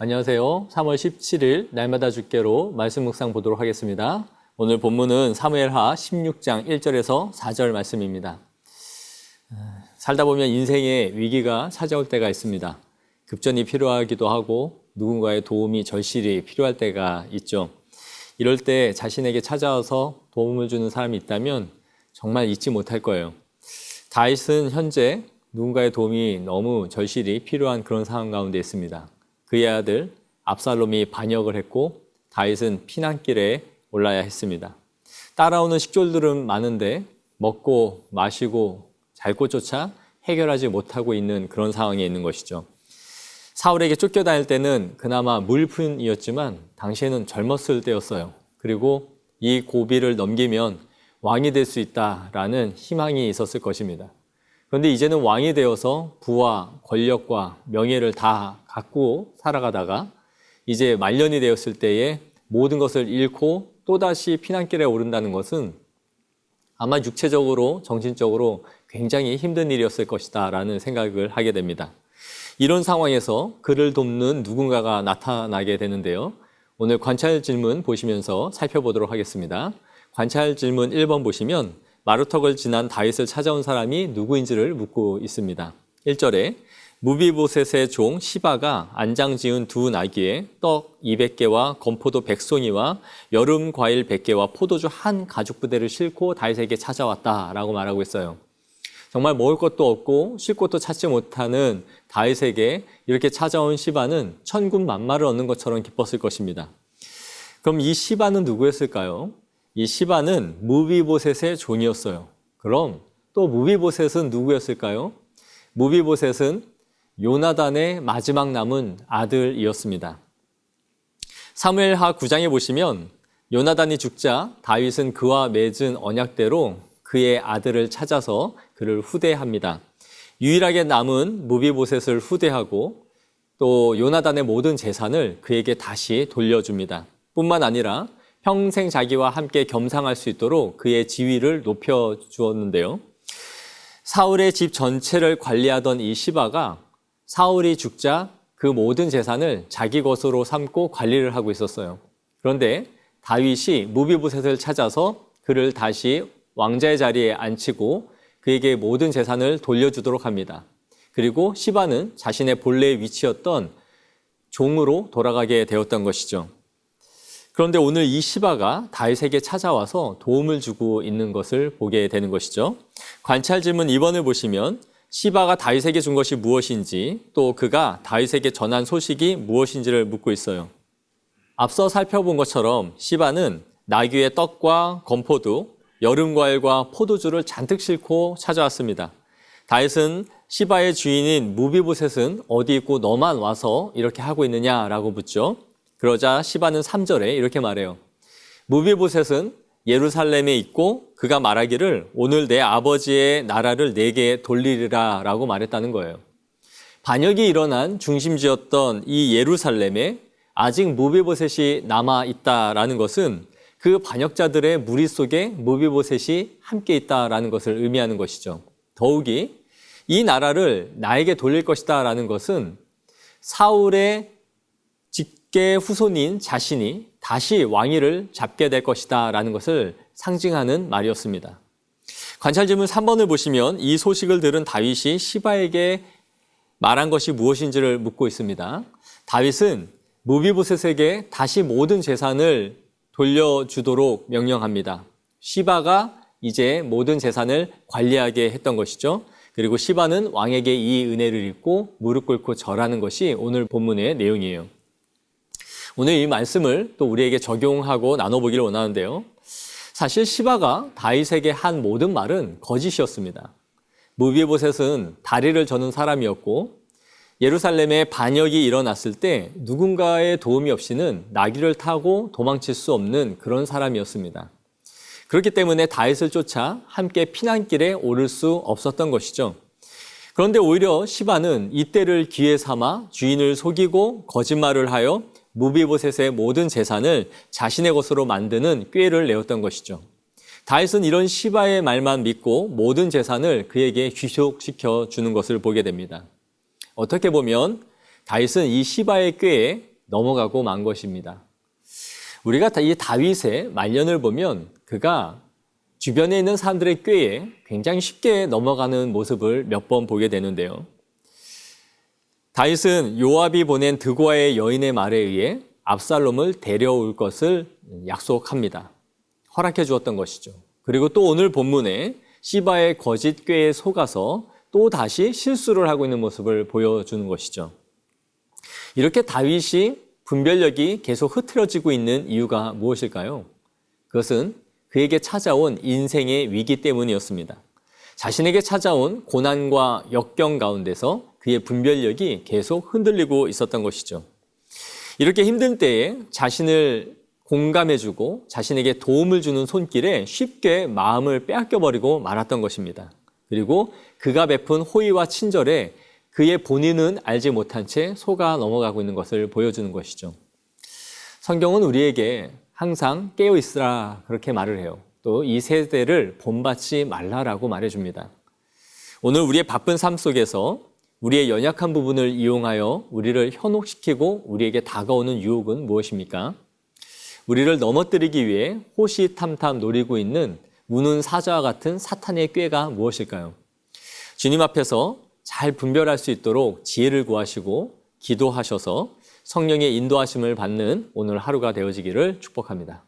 안녕하세요. 3월 17일 날마다 주께로 말씀 묵상 보도록 하겠습니다. 오늘 본문은 사무엘하 16장 1절에서 4절 말씀입니다. 살다 보면 인생에 위기가 찾아올 때가 있습니다. 급전이 필요하기도 하고 누군가의 도움이 절실히 필요할 때가 있죠. 이럴 때 자신에게 찾아와서 도움을 주는 사람이 있다면 정말 잊지 못할 거예요. 다윗은 현재 누군가의 도움이 너무 절실히 필요한 그런 상황 가운데 있습니다. 그의 아들 압살롬이 반역을 했고 다윗은 피난길에 올라야 했습니다. 따라오는 식졸들은 많은데 먹고 마시고 잘 곳조차 해결하지 못하고 있는 그런 상황에 있는 것이죠. 사울에게 쫓겨다닐 때는 그나마 무일푼이었지만 당시에는 젊었을 때였어요. 그리고 이 고비를 넘기면 왕이 될 수 있다라는 희망이 있었을 것입니다. 그런데 이제는 왕이 되어서 부와 권력과 명예를 다 갖고 살아가다가 이제 말년이 되었을 때에 모든 것을 잃고 또다시 피난길에 오른다는 것은 아마 육체적으로 정신적으로 굉장히 힘든 일이었을 것이다 라는 생각을 하게 됩니다. 이런 상황에서 그를 돕는 누군가가 나타나게 되는데요. 오늘 관찰 질문 보시면서 살펴보도록 하겠습니다. 관찰 질문 1번 보시면 마루턱을 지난 다윗을 찾아온 사람이 누구인지를 묻고 있습니다. 1절에 무비보셋의 종 시바가 안장 지은 두 나귀에 떡 200개와 건포도 100송이와 여름 과일 100개와 포도주 한 가죽 부대를 싣고 다윗에게 찾아왔다라고 말하고 있어요. 정말 먹을 것도 없고 쉴 곳도 찾지 못하는 다윗에게 이렇게 찾아온 시바는 천군 만마를 얻는 것처럼 기뻤을 것입니다. 그럼 이 시바는 누구였을까요? 이 시바는 무비보셋의 종이었어요. 그럼 또 무비보셋은 누구였을까요? 무비보셋은 요나단의 마지막 남은 아들이었습니다. 사무엘하 9장에 보시면 요나단이 죽자 다윗은 그와 맺은 언약대로 그의 아들을 찾아서 그를 후대합니다. 유일하게 남은 무비보셋을 후대하고 또 요나단의 모든 재산을 그에게 다시 돌려줍니다. 뿐만 아니라 평생 자기와 함께 겸상할 수 있도록 그의 지위를 높여주었는데요. 사울의 집 전체를 관리하던 이 시바가 사울이 죽자 그 모든 재산을 자기 것으로 삼고 관리를 하고 있었어요. 그런데 다윗이 무비보셋을 찾아서 그를 다시 왕자의 자리에 앉히고 그에게 모든 재산을 돌려주도록 합니다. 그리고 시바는 자신의 본래의 위치였던 종으로 돌아가게 되었던 것이죠. 그런데 오늘 이 시바가 다윗에게 찾아와서 도움을 주고 있는 것을 보게 되는 것이죠. 관찰 질문 2번을 보시면 시바가 다윗에게 준 것이 무엇인지 또 그가 다윗에게 전한 소식이 무엇인지를 묻고 있어요. 앞서 살펴본 것처럼 시바는 나귀의 떡과 건포도, 여름 과일과 포도주를 잔뜩 싣고 찾아왔습니다. 다윗은 시바의 주인인 무비보셋은 어디 있고 너만 와서 이렇게 하고 있느냐라고 묻죠. 그러자 시바는 3절에 이렇게 말해요. 무비보셋은 예루살렘에 있고 그가 말하기를 오늘 내 아버지의 나라를 내게 돌리리라 라고 말했다는 거예요. 반역이 일어난 중심지였던 이 예루살렘에 아직 무비보셋이 남아있다라는 것은 그 반역자들의 무리 속에 무비보셋이 함께 있다라는 것을 의미하는 것이죠. 더욱이 이 나라를 나에게 돌릴 것이다 라는 것은 사울의 직계 후손인 자신이 다시 왕위를 잡게 될 것이다 라는 것을 상징하는 말이었습니다. 관찰 질문 3번을 보시면 이 소식을 들은 다윗이 시바에게 말한 것이 무엇인지를 묻고 있습니다. 다윗은 무비보셋에게 다시 모든 재산을 돌려주도록 명령합니다. 시바가 이제 모든 재산을 관리하게 했던 것이죠. 그리고 시바는 왕에게 이 은혜를 입고 무릎 꿇고 절하는 것이 오늘 본문의 내용이에요. 오늘 이 말씀을 또 우리에게 적용하고 나눠보기를 원하는데요. 사실 시바가 다윗에게 한 모든 말은 거짓이었습니다. 무비보셋은 다리를 저는 사람이었고 예루살렘에 반역이 일어났을 때 누군가의 도움이 없이는 나귀를 타고 도망칠 수 없는 그런 사람이었습니다. 그렇기 때문에 다윗을 쫓아 함께 피난길에 오를 수 없었던 것이죠. 그런데 오히려 시바는 이때를 기회 삼아 주인을 속이고 거짓말을 하여 무비보셋의 모든 재산을 자신의 것으로 만드는 꾀를 내었던 것이죠. 다윗은 이런 시바의 말만 믿고 모든 재산을 그에게 귀속시켜 주는 것을 보게 됩니다. 어떻게 보면 다윗은 이 시바의 꾀에 넘어가고 만 것입니다. 우리가 이 다윗의 말년을 보면 그가 주변에 있는 사람들의 꾀에 굉장히 쉽게 넘어가는 모습을 몇 번 보게 되는데요. 다윗은 요압이 보낸 드고아의 여인의 말에 의해 압살롬을 데려올 것을 약속합니다. 허락해 주었던 것이죠. 그리고 또 오늘 본문에 시바의 거짓 꾀에 속아서 또 다시 실수를 하고 있는 모습을 보여주는 것이죠. 이렇게 다윗이 분별력이 계속 흐트러지고 있는 이유가 무엇일까요? 그것은 그에게 찾아온 인생의 위기 때문이었습니다. 자신에게 찾아온 고난과 역경 가운데서 그의 분별력이 계속 흔들리고 있었던 것이죠. 이렇게 힘든 때에 자신을 공감해주고 자신에게 도움을 주는 손길에 쉽게 마음을 빼앗겨버리고 말았던 것입니다. 그리고 그가 베푼 호의와 친절에 그의 본인은 알지 못한 채 속아 넘어가고 있는 것을 보여주는 것이죠. 성경은 우리에게 항상 깨어 있으라 그렇게 말을 해요. 또 이 세대를 본받지 말라라고 말해줍니다. 오늘 우리의 바쁜 삶 속에서 우리의 연약한 부분을 이용하여 우리를 현혹시키고 우리에게 다가오는 유혹은 무엇입니까? 우리를 넘어뜨리기 위해 호시탐탐 노리고 있는 우는 사자와 같은 사탄의 꾀가 무엇일까요? 주님 앞에서 잘 분별할 수 있도록 지혜를 구하시고 기도하셔서 성령의 인도하심을 받는 오늘 하루가 되어지기를 축복합니다.